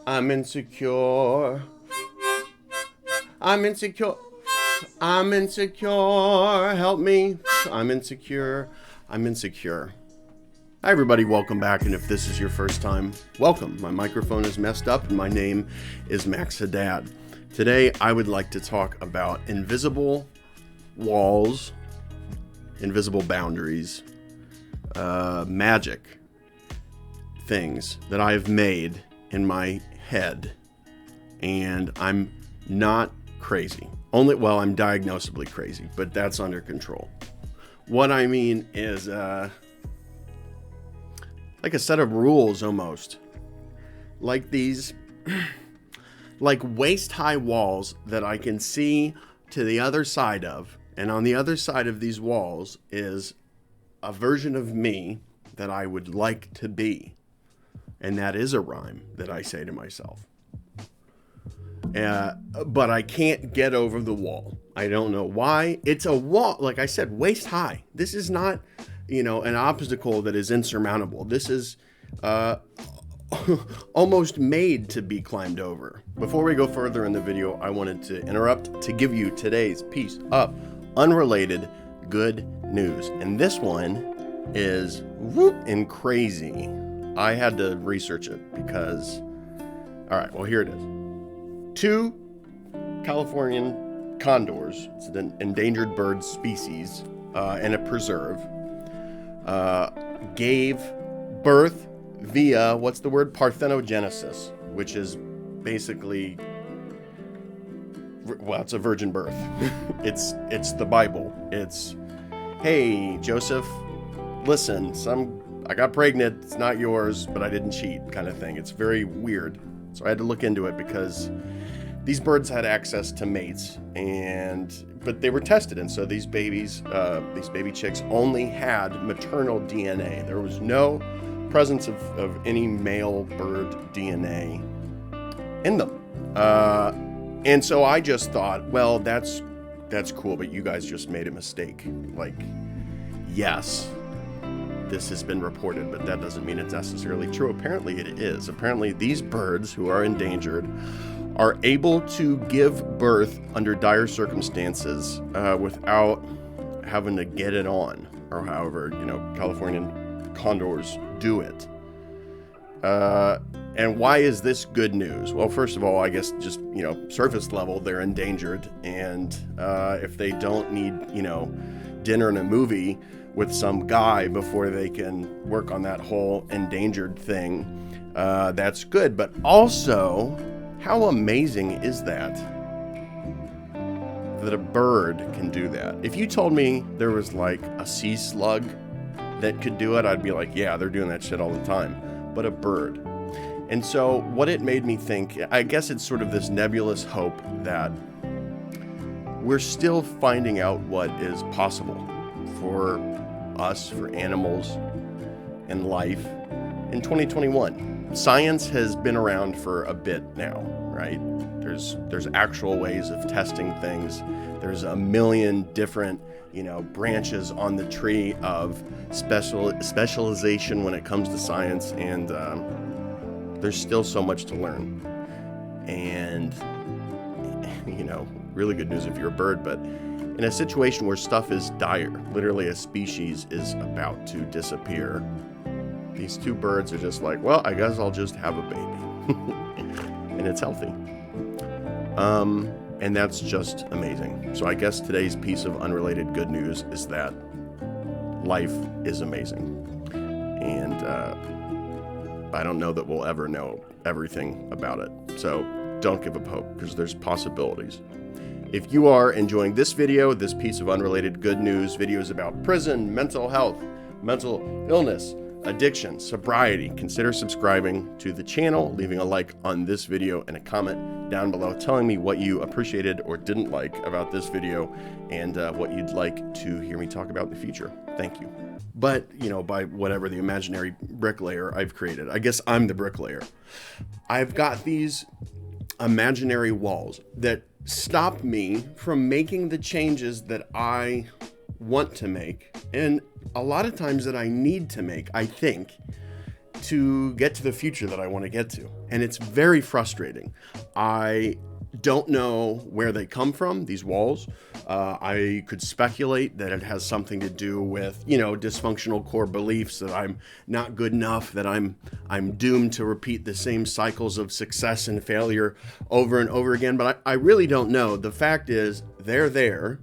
I'm insecure. I'm insecure. I'm insecure. Help me. I'm insecure. I'm insecure. Hi everybody, welcome back, and if this is your first time, welcome. My microphone is messed up and my name is Max Haddad. Today I would like to talk about invisible walls, invisible boundaries, magic things that I've made in my head, and I'm not crazy. I'm diagnosably crazy, but that's under control. What I mean is, like a set of rules almost. Like these, like waist-high walls that I can see to the other side of. And on the other side of these walls is a version of me that I would like to be. And that is a rhyme that I say to myself. But I can't get over the wall. I don't know why. It's a wall, like I said, waist high. This is not, an obstacle that is insurmountable. This is almost made to be climbed over. Before we go further in the video, I wanted to interrupt to give you today's piece of unrelated good news. And this one is and crazy. I had to research it because, all right, well, here it is. 2 Californian condors, it's an endangered bird species, in a preserve, gave birth via, parthenogenesis, which is basically, it's a virgin birth. It's the Bible. It's, hey, Joseph, listen, I got pregnant, it's not yours, but I didn't cheat, kind of thing. It's very weird. So I had to look into it because these birds had access to mates, but they were tested, and so these baby chicks only had maternal DNA. There was no presence of any male bird DNA in them. And so I just thought, well, that's cool, but you guys just made a mistake. Like, yes, this has been reported, but that doesn't mean it's necessarily true. Apparently it is. Apparently these birds who are endangered are able to give birth under dire circumstances without having to get it on, or however, Californian condors do it. And why is this good news? Well, first of all, I guess just, surface level, they're endangered. And if they don't need, dinner and a movie with some guy before they can work on that whole endangered thing, that's good. But also, how amazing is that a bird can do that? If you told me there was like a sea slug that could do it, I'd be like, yeah, they're doing that shit all the time. But a bird. And so what it made me think, I guess it's sort of this nebulous hope that we're still finding out what is possible for us, for animals, and life in 2021. Science has been around for a bit now, right? There's actual ways of testing things. There's a million different, branches on the tree of specialization when it comes to science, and there's still so much to learn. And really good news if you're a bird, but in a situation where stuff is dire, literally a species is about to disappear, these 2 birds are just like, well, I guess I'll just have a baby. And it's healthy. And that's just amazing. So I guess today's piece of unrelated good news is that life is amazing. And I don't know that we'll ever know everything about it. So don't give up hope, because there's possibilities. If you are enjoying this video, this piece of unrelated good news, videos about prison, mental health, mental illness, addiction, sobriety, consider subscribing to the channel, leaving a like on this video, and a comment down below telling me what you appreciated or didn't like about this video, and what you'd like to hear me talk about in the future. Thank you. But, by whatever the imaginary bricklayer I've created, I guess I'm the bricklayer. I've got these imaginary walls that stop me from making the changes that I want to make, and a lot of times that I need to make, I think, to get to the future that I want to get to. And it's very frustrating. I don't know where they come from, these walls. I could speculate that it has something to do with, dysfunctional core beliefs, that I'm not good enough, that I'm doomed to repeat the same cycles of success and failure over and over again. But I really don't know. The fact is, they're there,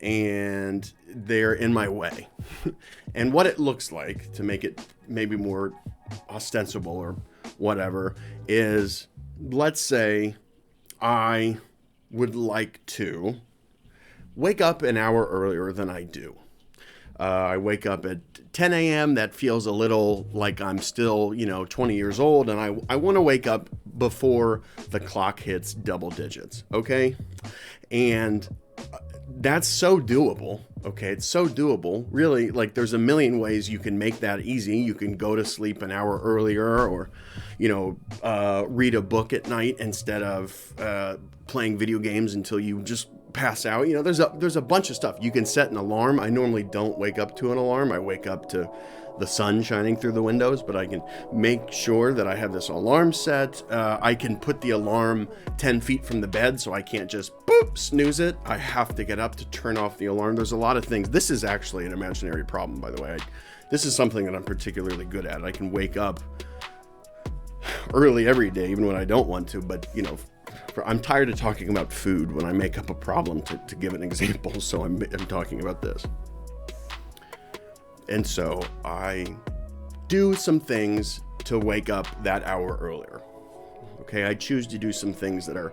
and they're in my way. And what it looks like, to make it maybe more ostensible or whatever, is, let's say I would like to wake up an hour earlier than I do. I wake up at 10 a.m. That feels a little like I'm still, 20 years old, and I want to wake up before the clock hits double digits, okay? And that's so doable, okay? It's so doable. Really, like, there's a million ways you can make that easy. You can go to sleep an hour earlier, or, read a book at night instead of playing video games until you just pass out. There's a bunch of stuff. You can set an alarm. I normally don't wake up to an alarm. I wake up to the sun shining through the windows, but I can make sure that I have this alarm set. I can put the alarm 10 feet from the bed, so I can't just snooze it. I have to get up to turn off the alarm. There's a lot of things. This is actually an imaginary problem, by the way. This is something that I'm particularly good at. I can wake up early every day, even when I don't want to, but I'm tired of talking about food when I make up a problem to give an example, so I'm talking about this. And so I do some things to wake up that hour earlier. Okay, I choose to do some things that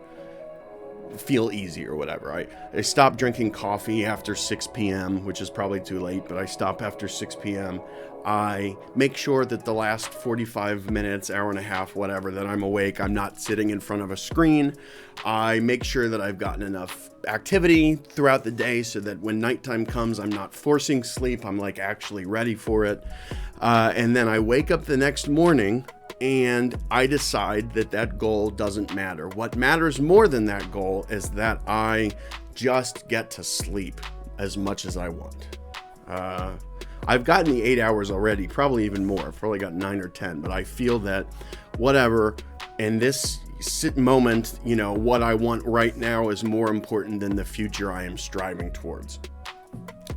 feel easy or whatever. I stop drinking coffee after 6 p.m., which is probably too late, but I stop after 6 p.m. I make sure that the last 45 minutes, hour and a half, whatever, that I'm awake. I'm not sitting in front of a screen. I make sure that I've gotten enough activity throughout the day so that when nighttime comes, I'm not forcing sleep. I'm actually ready for it. And then I wake up the next morning and I decide that goal doesn't matter. What matters more than that goal is that I just get to sleep as much as I want. I've gotten the 8 hours already, probably even more. I've probably got 9 or 10, but I feel that whatever, in this moment, what I want right now is more important than the future I am striving towards.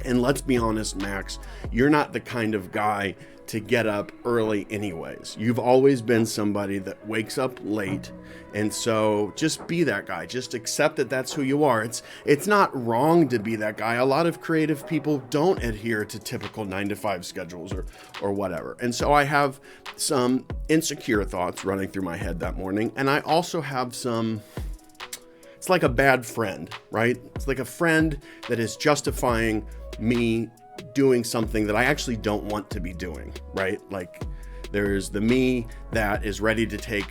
And let's be honest, Max, you're not the kind of guy to get up early anyways. You've always been somebody that wakes up late, and so just be that guy. Just accept that that's who you are. It's not wrong to be that guy. A lot of creative people don't adhere to typical 9-to-5 schedules or whatever. And so I have some insecure thoughts running through my head that morning, and I also have it's like a bad friend, right? It's like a friend that is justifying me doing something that I actually don't want to be doing, right? Like, there's the me that is ready to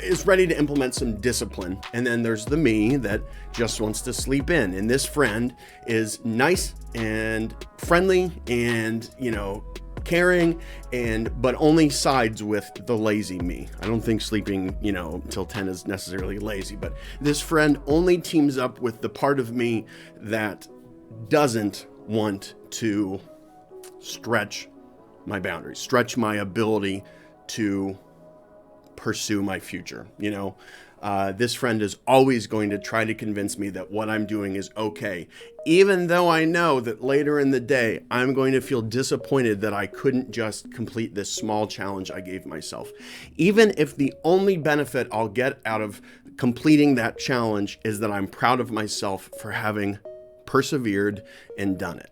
is ready to implement some discipline. And then there's the me that just wants to sleep in. And this friend is nice and friendly and, caring, but only sides with the lazy me. I don't think sleeping, until 10 is necessarily lazy, but this friend only teams up with the part of me that doesn't want to stretch my boundaries, stretch my ability to pursue my future. This friend is always going to try to convince me that what I'm doing is okay, even though I know that later in the day, I'm going to feel disappointed that I couldn't just complete this small challenge I gave myself. Even if the only benefit I'll get out of completing that challenge is that I'm proud of myself for having persevered and done it.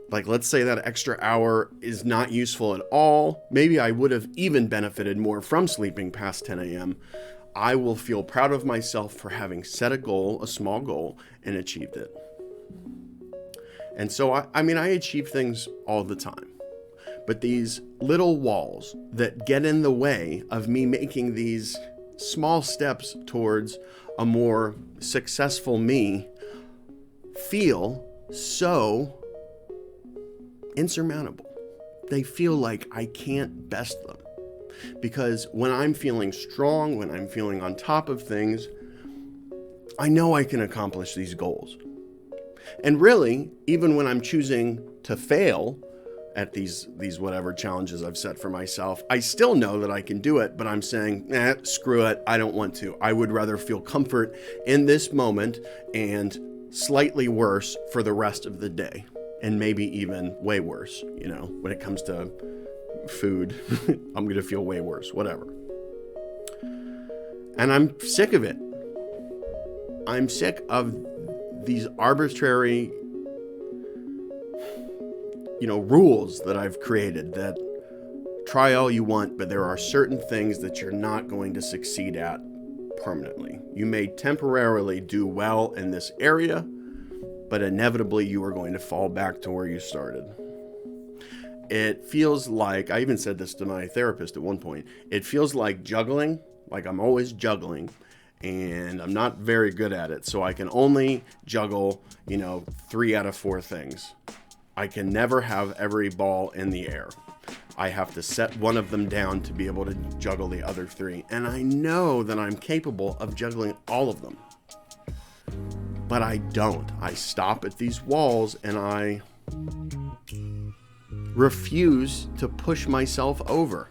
Like, let's say that extra hour is not useful at all. Maybe I would have even benefited more from sleeping past 10 a.m. I will feel proud of myself for having set a goal, a small goal, and achieved it. And so, I achieve things all the time. But these little walls that get in the way of me making these small steps towards a more successful me feel so insurmountable. They feel like I can't best them. Because when I'm feeling strong, when I'm feeling on top of things, I know I can accomplish these goals. And really, even when I'm choosing to fail at these whatever challenges I've set for myself. I still know that I can do it, but I'm saying, screw it. I don't want to. I would rather feel comfort in this moment and slightly worse for the rest of the day, and maybe even way worse. When it comes to food, I'm going to feel way worse, whatever. And I'm sick of it. I'm sick of these arbitrary rules that I've created that try all you want, but there are certain things that you're not going to succeed at permanently. You may temporarily do well in this area, but inevitably you are going to fall back to where you started. It feels like, I even said this to my therapist at one point, it feels like juggling, like I'm always juggling, and I'm not very good at it, so I can only juggle, 3 out of 4 things. I can never have every ball in the air. I have to set one of them down to be able to juggle the other 3. And I know that I'm capable of juggling all of them. But I don't. I stop at these walls and I refuse to push myself over.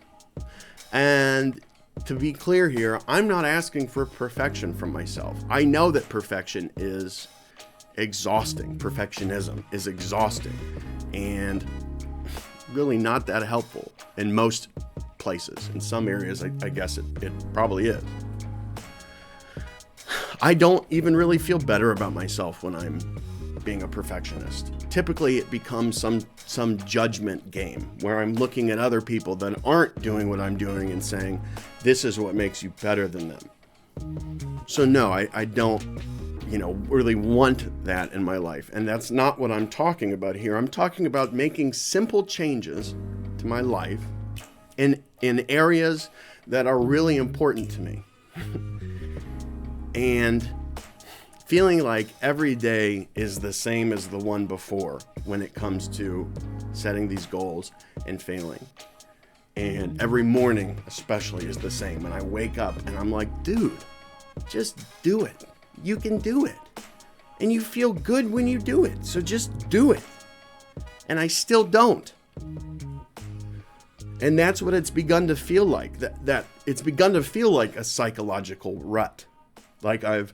And to be clear here, I'm not asking for perfection from myself. I know that perfection is exhausting. Perfectionism is exhausting and really not that helpful in most places. In some areas, I guess it probably is. I don't even really feel better about myself when I'm being a perfectionist. Typically, it becomes some judgment game where I'm looking at other people that aren't doing what I'm doing and saying, this is what makes you better than them. So no, I don't really want that in my life. And that's not what I'm talking about here. I'm talking about making simple changes to my life in areas that are really important to me. And feeling like every day is the same as the one before when it comes to setting these goals and failing. And every morning especially is the same. And I wake up and I'm like, dude, just do it. You can do it. And you feel good when you do it. So just do it. And I still don't. And that's what it's begun to feel like. That it's begun to feel like a psychological rut. Like I've,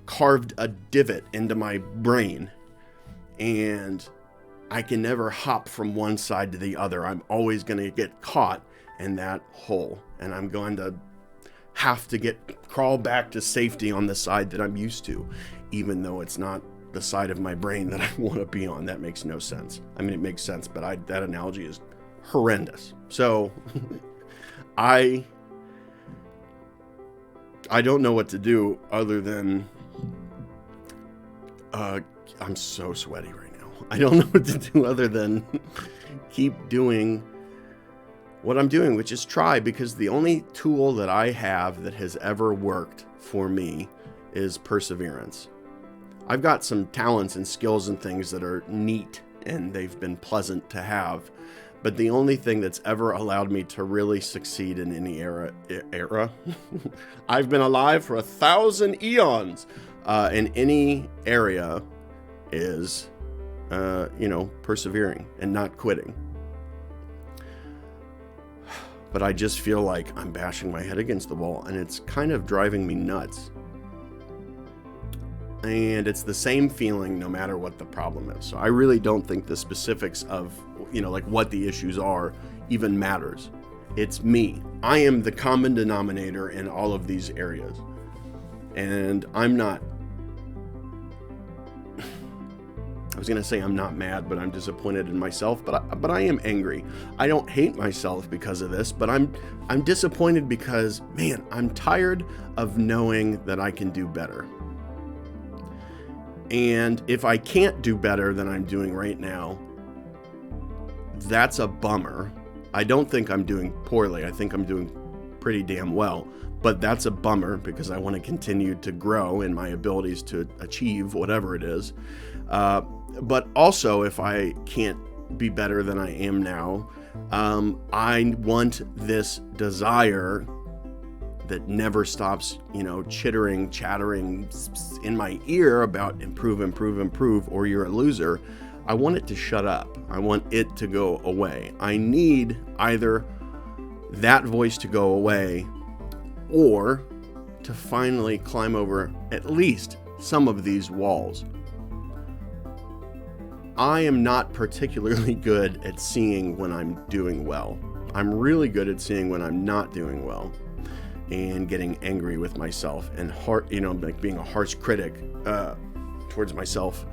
carved a divot into my brain. And I can never hop from one side to the other. I'm always going to get caught in that hole. And I'm going to have to crawl back to safety on the side that I'm used to, even though it's not the side of my brain that I want to be on. That makes no sense. I mean, it makes sense, but that analogy is horrendous. So I don't know what to do other than I'm so sweaty right now. I don't know what to do other than keep doing what I'm doing, which is try, because the only tool that I have that has ever worked for me is perseverance. I've got some talents and skills and things that are neat and they've been pleasant to have, but the only thing that's ever allowed me to really succeed in any era I've been alive for 1,000 eons in any area is persevering and not quitting. But I just feel like I'm bashing my head against the wall, and it's kind of driving me nuts. And it's the same feeling no matter what the problem is. So I really don't think the specifics of, like what the issues are even matters. It's me. I am the common denominator in all of these areas. And I'm not, I was going to say I'm not mad, but I'm disappointed in myself, but I am angry. I don't hate myself because of this, but I'm disappointed because, man, I'm tired of knowing that I can do better. And if I can't do better than I'm doing right now, that's a bummer. I don't think I'm doing poorly. I think I'm doing pretty damn well, but that's a bummer because I want to continue to grow in my abilities to achieve whatever it is. But also, if I can't be better than I am now, I want this desire that never stops, chattering in my ear about improve, or you're a loser. I want it to shut up. I want it to go away. I need either that voice to go away or to finally climb over at least some of these walls. I am not particularly good at seeing when I'm doing well. I'm really good at seeing when I'm not doing well and getting angry with myself and like being a harsh critic towards myself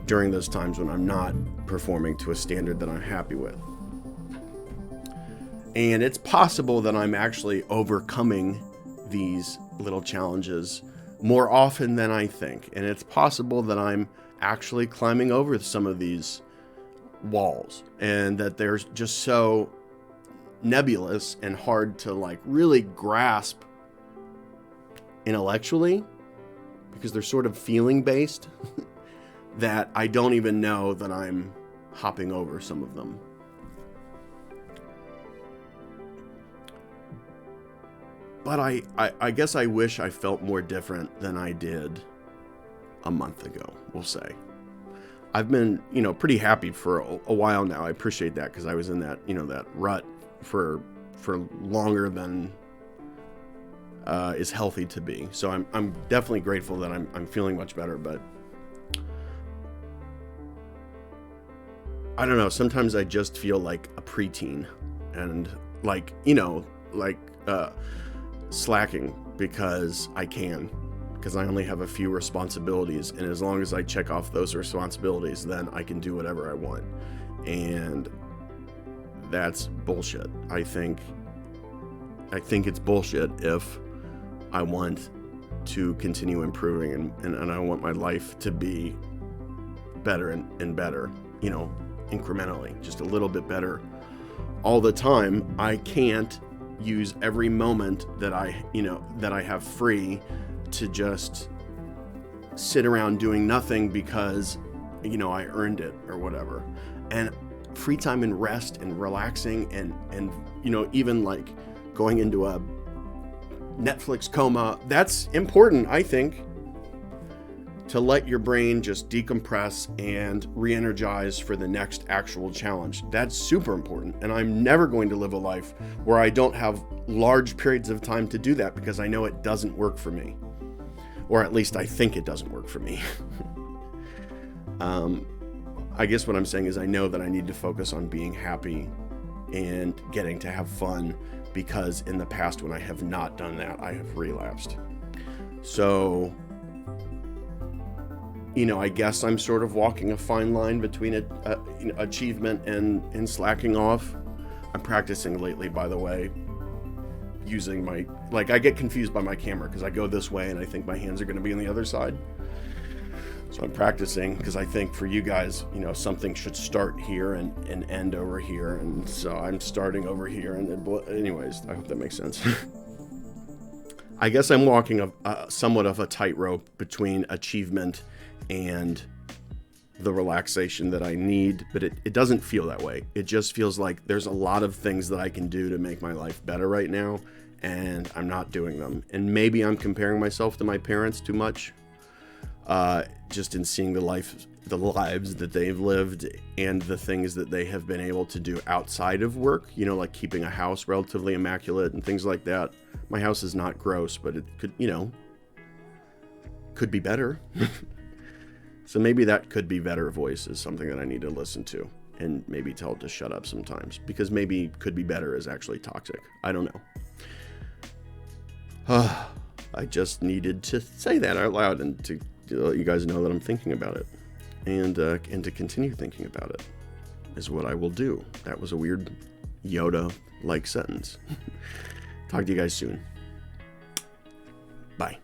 during those times when I'm not performing to a standard that I'm happy with. And it's possible that I'm actually overcoming these little challenges more often than I think. And it's possible that I'm actually climbing over some of these walls and that they're just so nebulous and hard to like really grasp intellectually because they're sort of feeling based that I don't even know that I'm hopping over some of them. But I guess I wish I felt more different than I did a month ago, we'll say. I've been, pretty happy for a while now. I appreciate that because I was in that, that rut for longer than is healthy to be. So I'm definitely grateful that I'm feeling much better, but I don't know. Sometimes I just feel like a preteen and slacking because I only have a few responsibilities, and as long as I check off those responsibilities, then I can do whatever I want. And that's bullshit. I think it's bullshit if I want to continue improving and I want my life to be better and better, incrementally, just a little bit better all the time. I can't use every moment that I have free to just sit around doing nothing because I earned it or whatever. And free time and rest and relaxing and even like going into a Netflix coma, that's important, I think, to let your brain just decompress and re-energize for the next actual challenge. That's super important. And I'm never going to live a life where I don't have large periods of time to do that because I know it doesn't work for me. Or at least I think it doesn't work for me. I guess what I'm saying is I know that I need to focus on being happy and getting to have fun, because in the past when I have not done that, I have relapsed. So, I guess I'm sort of walking a fine line between achievement and slacking off. I'm practicing lately, by the way, using I get confused by my camera because I go this way and I think my hands are going to be on the other side. So I'm practicing because I think for you guys, something should start here and end over here. And so I'm starting over here. Anyways, I hope that makes sense. I guess I'm walking somewhat of a tightrope between achievement and the relaxation that I need, but it doesn't feel that way. It just feels like there's a lot of things that I can do to make my life better right now, and I'm not doing them. And maybe I'm comparing myself to my parents too much, just in seeing the lives that they've lived and the things that they have been able to do outside of work, like keeping a house relatively immaculate and things like that. My house is not gross, but it could be better. So maybe that could be better voice is something that I need to listen to and maybe tell it to shut up sometimes, because maybe could be better is actually toxic. I don't know. I just needed to say that out loud and to let you guys know that I'm thinking about it, and to continue thinking about it is what I will do. That was a weird Yoda-like sentence. Talk to you guys soon. Bye.